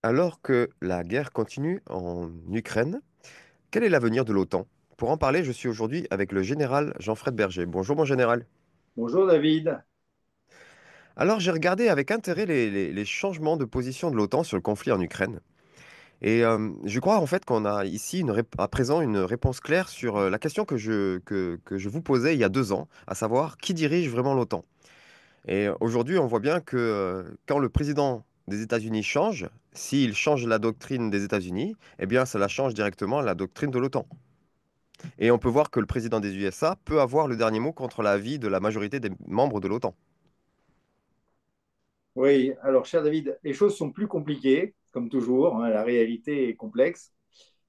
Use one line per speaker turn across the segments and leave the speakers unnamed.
Alors que la guerre continue en Ukraine, quel est l'avenir de l'OTAN? Pour en parler, je suis aujourd'hui avec le général Jean-Fred Berger. Bonjour mon général.
Bonjour David.
Alors j'ai regardé avec intérêt les changements de position de l'OTAN sur le conflit en Ukraine. Et je crois en fait qu'on a ici à présent une réponse claire sur la question que je vous posais il y a 2 ans, à savoir qui dirige vraiment l'OTAN. Et aujourd'hui, on voit bien que quand le président des États-Unis change, s'il change la doctrine des États-Unis, eh bien, cela change directement la doctrine de l'OTAN. Et on peut voir que le président des USA peut avoir le dernier mot contre l'avis de la majorité des membres de l'OTAN.
Oui, alors cher David, les choses sont plus compliquées, comme toujours, hein, la réalité est complexe.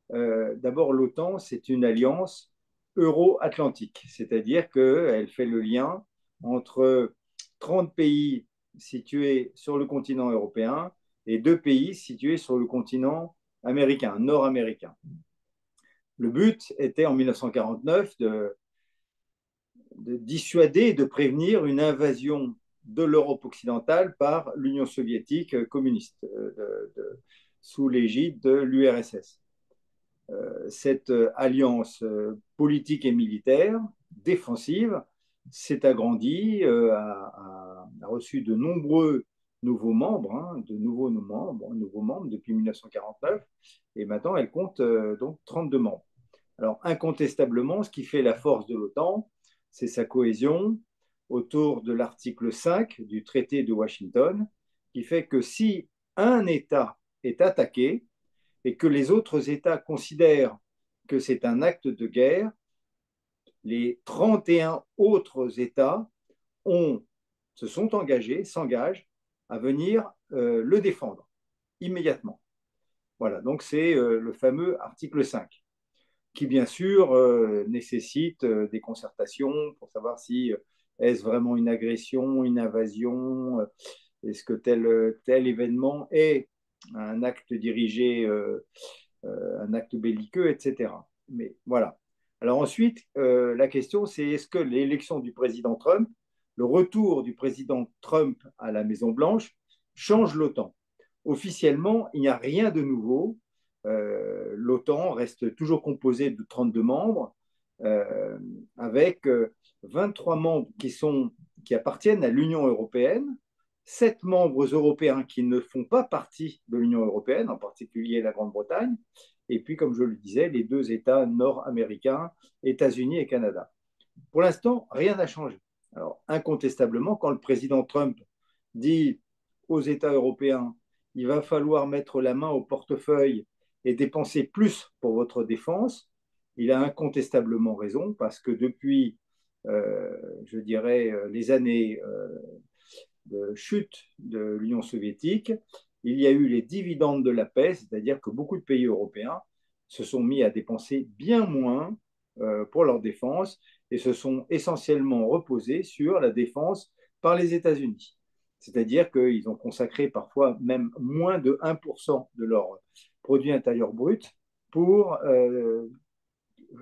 D'abord, l'OTAN, c'est une alliance euro-atlantique, c'est-à-dire qu'elle fait le lien entre 30 pays situés sur le continent européen et 2 pays situés sur le continent américain, nord-américain. Le but était en 1949 de dissuader et de prévenir une invasion de l'Europe occidentale par l'Union soviétique communiste sous l'égide de l'URSS. Cette alliance politique et militaire défensive s'est agrandie, a reçu de nombreux nouveaux membres, hein, nouveaux membres depuis 1949, et maintenant elle compte donc 32 membres. Alors incontestablement, ce qui fait la force de l'OTAN, c'est sa cohésion autour de l'article 5 du traité de Washington, qui fait que si un État est attaqué, et que les autres États considèrent que c'est un acte de guerre, les 31 autres États ont, se sont engagés, s'engagent à venir le défendre immédiatement. Voilà, donc c'est le fameux article 5, qui bien sûr nécessite des concertations pour savoir si est-ce vraiment une agression, une invasion, est-ce que tel événement est un acte dirigé un acte belliqueux, etc. Mais voilà. Alors ensuite, la question, c'est est-ce que l'élection du président Trump, le retour du président Trump à la Maison-Blanche, change l'OTAN? Officiellement, il n'y a rien de nouveau. L'OTAN reste toujours composée de 32 membres, euh, avec 23 membres qui appartiennent à l'Union européenne, 7 membres européens qui ne font pas partie de l'Union européenne, en particulier la Grande-Bretagne, et puis, comme je le disais, les 2 États nord-américains, États-Unis et Canada. Pour l'instant, rien n'a changé. Alors, incontestablement, quand le président Trump dit aux États européens, il va falloir mettre la main au portefeuille et dépenser plus pour votre défense, il a incontestablement raison parce que depuis, je dirais, les années de chute de l'Union soviétique, il y a eu les dividendes de la paix, c'est-à-dire que beaucoup de pays européens se sont mis à dépenser bien moins pour leur défense et se sont essentiellement reposés sur la défense par les États-Unis. C'est-à-dire qu'ils ont consacré parfois même moins de 1% de leur produit intérieur brut pour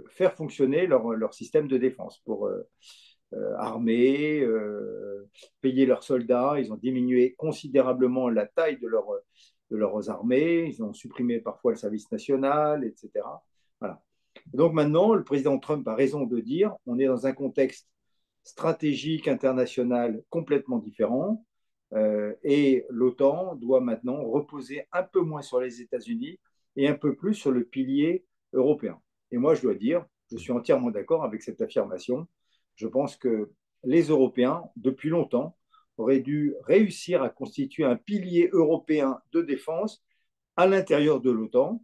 faire fonctionner leur système de défense, pour armer, payer leurs soldats. Ils ont diminué considérablement la taille de leurs armées. Ils ont supprimé parfois le service national, etc. Voilà. Donc maintenant, le président Trump a raison de dire on est dans un contexte stratégique international complètement différent et l'OTAN doit maintenant reposer un peu moins sur les États-Unis et un peu plus sur le pilier européen. Et moi, je dois dire, je suis entièrement d'accord avec cette affirmation. Je pense que les Européens, depuis longtemps, auraient dû réussir à constituer un pilier européen de défense à l'intérieur de l'OTAN,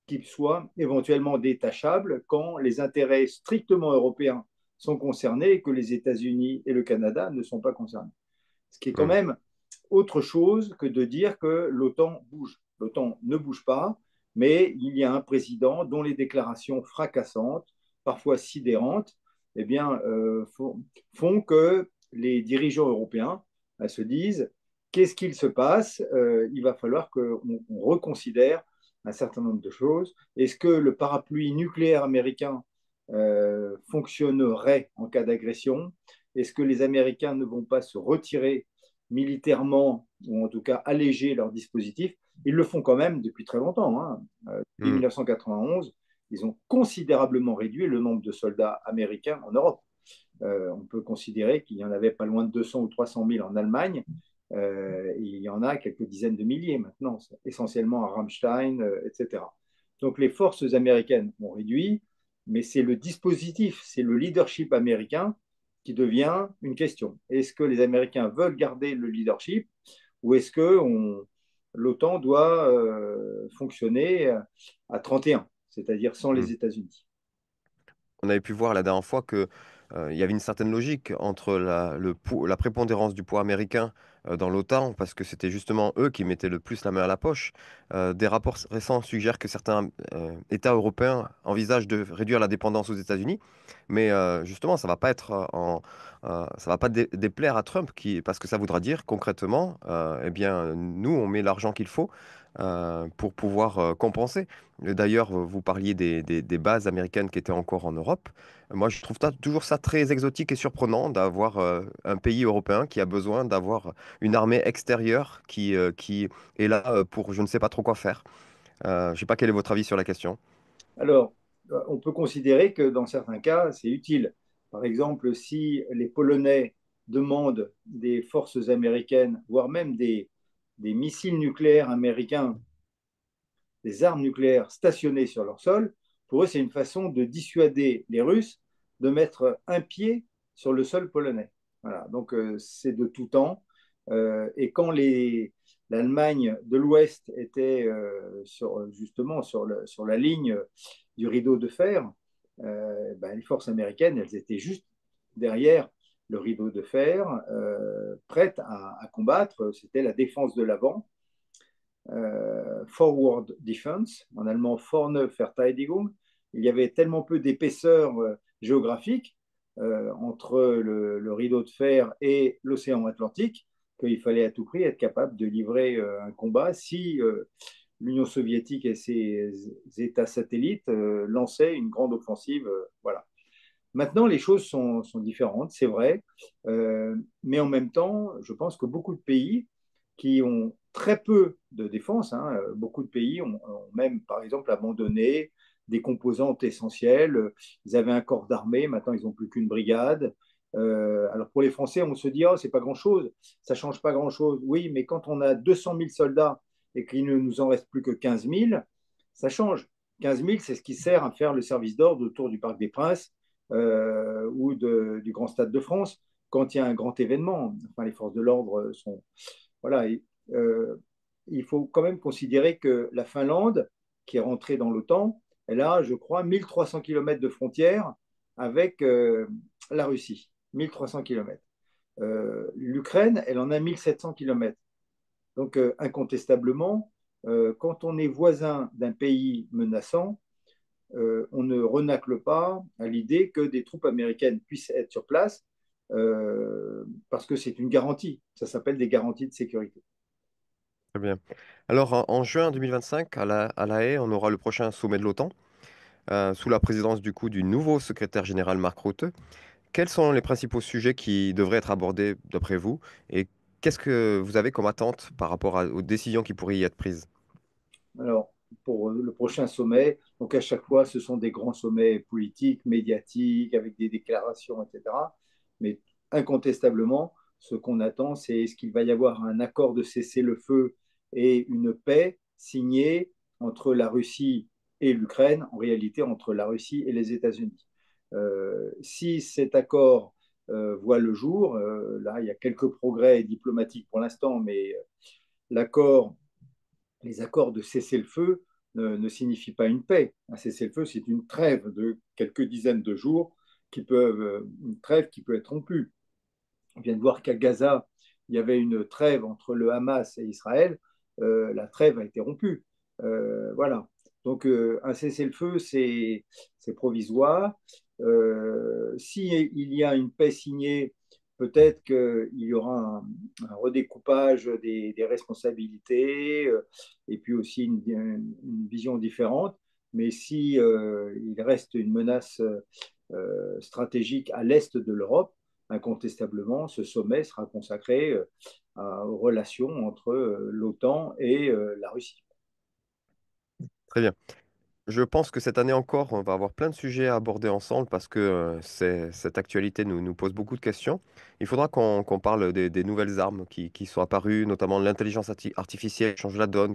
qui soit éventuellement détachable quand les intérêts strictement européens sont concernés et que les États-Unis et le Canada ne sont pas concernés. Ce qui est quand
Hmm.
même autre chose que de dire que l'OTAN bouge. L'OTAN ne bouge pas, mais il y a un président dont les déclarations fracassantes, parfois sidérantes, eh bien, font que les dirigeants européens se disent qu'est-ce qu'il se passe. Il va falloir qu'on reconsidère un certain nombre de choses. Est-ce que le parapluie nucléaire américain fonctionnerait en cas d'agression? Est-ce que les Américains ne vont pas se retirer militairement ou en tout cas alléger leur dispositif. Ils le font quand même depuis très longtemps, hein. Depuis
Hmm,
1991, ils ont considérablement réduit le nombre de soldats américains en Europe. On peut considérer qu'il y en avait pas loin de 200 ou 300 000 en Allemagne. Il y en a quelques dizaines de milliers maintenant, essentiellement à Ramstein, etc. Donc les forces américaines ont réduit, mais c'est le dispositif, c'est le leadership américain qui devient une question. Est-ce que les Américains veulent garder le leadership ou est-ce que l'OTAN doit fonctionner à 31, c'est-à-dire sans
hmm.
les États-Unis?
On avait pu voir la dernière fois que il y avait une certaine logique entre la prépondérance du poids américain dans l'OTAN, parce que c'était justement eux qui mettaient le plus la main à la poche. Des rapports récents suggèrent que certains États européens envisagent de réduire la dépendance aux États-Unis, mais justement, ça va pas être ça va pas déplaire à Trump, parce que ça voudra dire concrètement, eh bien, nous, on met l'argent qu'il faut pour pouvoir compenser. D'ailleurs, vous parliez des bases américaines qui étaient encore en Europe. Moi, je trouve toujours ça très exotique et surprenant d'avoir un pays européen qui a besoin d'avoir une armée extérieure qui est là pour je ne sais pas trop quoi faire. Je ne sais pas quel est votre avis sur la question.
Alors, on peut considérer que dans certains cas, c'est utile. Par exemple, si les Polonais demandent des forces américaines, voire même des missiles nucléaires américains, des armes nucléaires stationnées sur leur sol, pour eux, c'est une façon de dissuader les Russes de mettre un pied sur le sol polonais. Voilà, donc c'est de tout temps. Et quand l'Allemagne de l'Ouest était justement sur la ligne du rideau de fer, ben, les forces américaines, elles étaient juste derrière le rideau de fer, prêtes à combattre. C'était la défense de l'avant. Forward Defense, en allemand Vorne Verteidigung. Il y avait tellement peu d'épaisseur géographique entre le rideau de fer et l'océan Atlantique qu'il fallait à tout prix être capable de livrer un combat si l'Union soviétique et ses États satellites lançaient une grande offensive. Voilà. Maintenant, les choses sont différentes, c'est vrai, mais en même temps, je pense que beaucoup de pays qui ont très peu de défense, hein, beaucoup de pays ont même, par exemple, abandonné des composantes essentielles. Ils avaient un corps d'armée, maintenant ils n'ont plus qu'une brigade. Alors pour les Français, on se dit, oh, c'est pas grand-chose, ça change pas grand-chose. Oui, mais quand on a 200 000 soldats et qu'il ne nous en reste plus que 15 000, ça change. 15 000, c'est ce qui sert à faire le service d'ordre autour du Parc des Princes ou du Grand Stade de France quand il y a un grand événement. Enfin, les forces de l'ordre sont. Voilà. Euh, il faut quand même considérer que la Finlande, qui est rentrée dans l'OTAN, elle a, je crois, 1300 km de frontière avec la Russie. 1300 km. L'Ukraine, elle en a 1700 km. Donc, incontestablement, quand on est voisin d'un pays menaçant, on ne renacle pas à l'idée que des troupes américaines puissent être sur place parce que c'est une garantie. Ça s'appelle des garanties de sécurité.
Très bien. Alors, en juin 2025, à La Haye, on aura le prochain sommet de l'OTAN, sous la présidence du coup du nouveau secrétaire général Mark Rutte. Quels sont les principaux sujets qui devraient être abordés d'après vous et qu'est-ce que vous avez comme attente par rapport aux décisions qui pourraient y être prises?
Alors, pour le prochain sommet, donc à chaque fois, ce sont des grands sommets politiques, médiatiques, avec des déclarations, etc. Mais incontestablement, ce qu'on attend, c'est est-ce qu'il va y avoir un accord de cessez-le-feu et une paix signée entre la Russie et l'Ukraine, en réalité entre la Russie et les États-Unis. Si cet accord voit le jour, là, il y a quelques progrès diplomatiques pour l'instant, mais l'accord les accords de cessez-le-feu ne signifient pas une paix. Un cessez-le-feu, c'est une trêve de quelques dizaines de jours une trêve qui peut être rompue. On vient de voir qu'à Gaza, il y avait une trêve entre le Hamas et Israël. La trêve a été rompue. Voilà. Donc, un cessez-le-feu, c'est provisoire. S'il y a une paix signée, peut-être qu'il y aura un redécoupage des responsabilités et puis aussi une vision différente. Mais si il reste une menace stratégique à l'est de l'Europe, incontestablement, ce sommet sera consacré aux relations entre l'OTAN et la Russie.
Très bien. Je pense que cette année encore, on va avoir plein de sujets à aborder ensemble parce que cette actualité nous pose beaucoup de questions. Il faudra qu'on parle des nouvelles armes qui sont apparues, notamment l'intelligence artificielle qui change la donne,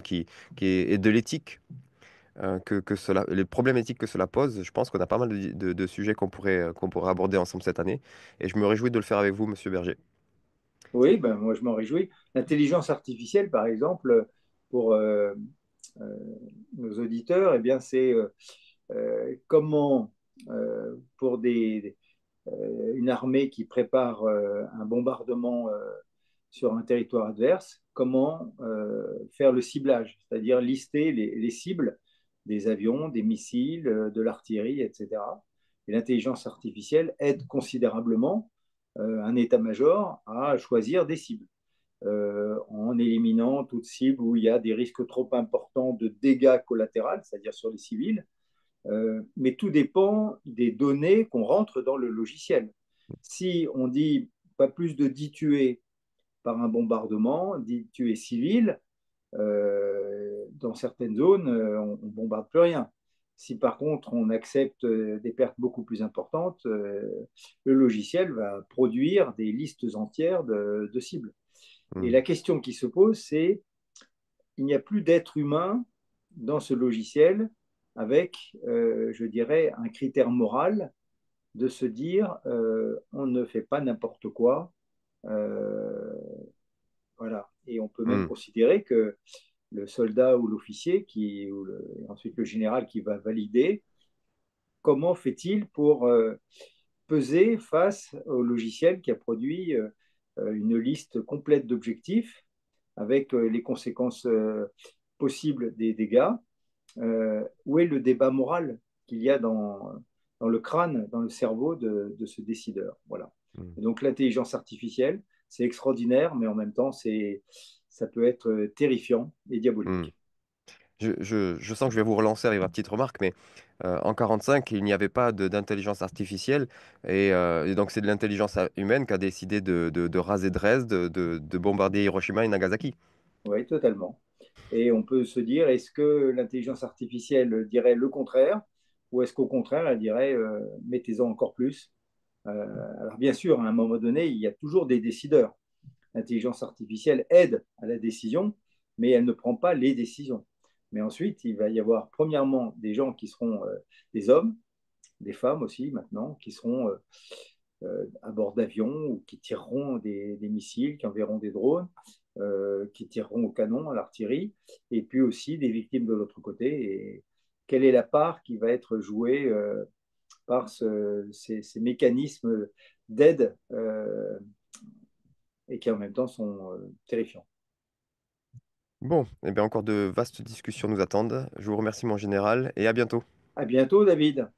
et de l'éthique, les problèmes éthiques que cela pose. Je pense qu'on a pas mal de sujets qu'on pourrait aborder ensemble cette année. Et je me réjouis de le faire avec vous, Monsieur Berger.
Oui, ben, moi je m'en réjouis. L'intelligence artificielle, par exemple, pour euh, nos auditeurs, eh bien, c'est comment, pour une armée qui prépare un bombardement sur un territoire adverse, comment faire le ciblage, c'est-à-dire lister les cibles des avions, des missiles, de l'artillerie, etc. Et l'intelligence artificielle aide considérablement un état-major à choisir des cibles en éliminant toute cible où il y a des risques trop importants de dégâts collatéraux, c'est-à-dire sur les civils. Mais tout dépend des données qu'on rentre dans le logiciel. Si on dit pas plus de 10 tués par un bombardement, 10 tués civils, dans certaines zones, on ne bombarde plus rien. Si par contre on accepte des pertes beaucoup plus importantes, le logiciel va produire des listes entières de cibles. Et
Hmm.
la question qui se pose, c'est il n'y a plus d'être humain dans ce logiciel avec, je dirais, un critère moral de se dire on ne fait pas n'importe quoi. Euh, voilà. Et on peut même
Hmm.
considérer que le soldat ou l'officier, ensuite le général qui va valider, comment fait-il pour peser face au logiciel qui a produit une liste complète d'objectifs avec les conséquences possibles des dégâts. Où est le débat moral qu'il y a dans le crâne, dans le cerveau de ce décideur. Voilà.
Hmm.
Et donc l'intelligence artificielle, c'est extraordinaire, mais en même temps, ça peut être terrifiant et
Hmm.
diabolique.
Je sens que je vais vous relancer avec ma petite remarque, mais en 45, il n'y avait pas d'intelligence artificielle, et donc c'est de l'intelligence humaine qui a décidé de raser Dresde, de bombarder Hiroshima et Nagasaki.
Oui, totalement. Et on peut se dire, est-ce que l'intelligence artificielle dirait le contraire, ou est-ce qu'au contraire, elle dirait, mettez-en encore plus. Alors bien sûr, à un moment donné, il y a toujours des décideurs. L'intelligence artificielle aide à la décision, mais elle ne prend pas les décisions. Mais ensuite, il va y avoir premièrement des gens qui seront des hommes, des femmes aussi maintenant, qui seront à bord d'avions ou qui tireront des missiles, qui enverront des drones, qui tireront au canon, à l'artillerie, et puis aussi des victimes de l'autre côté. Et quelle est la part qui va être jouée par ces mécanismes d'aide et qui en même temps sont terrifiants.
Bon, et bien encore de vastes discussions nous attendent. Je vous remercie mon général et à bientôt.
À bientôt, David.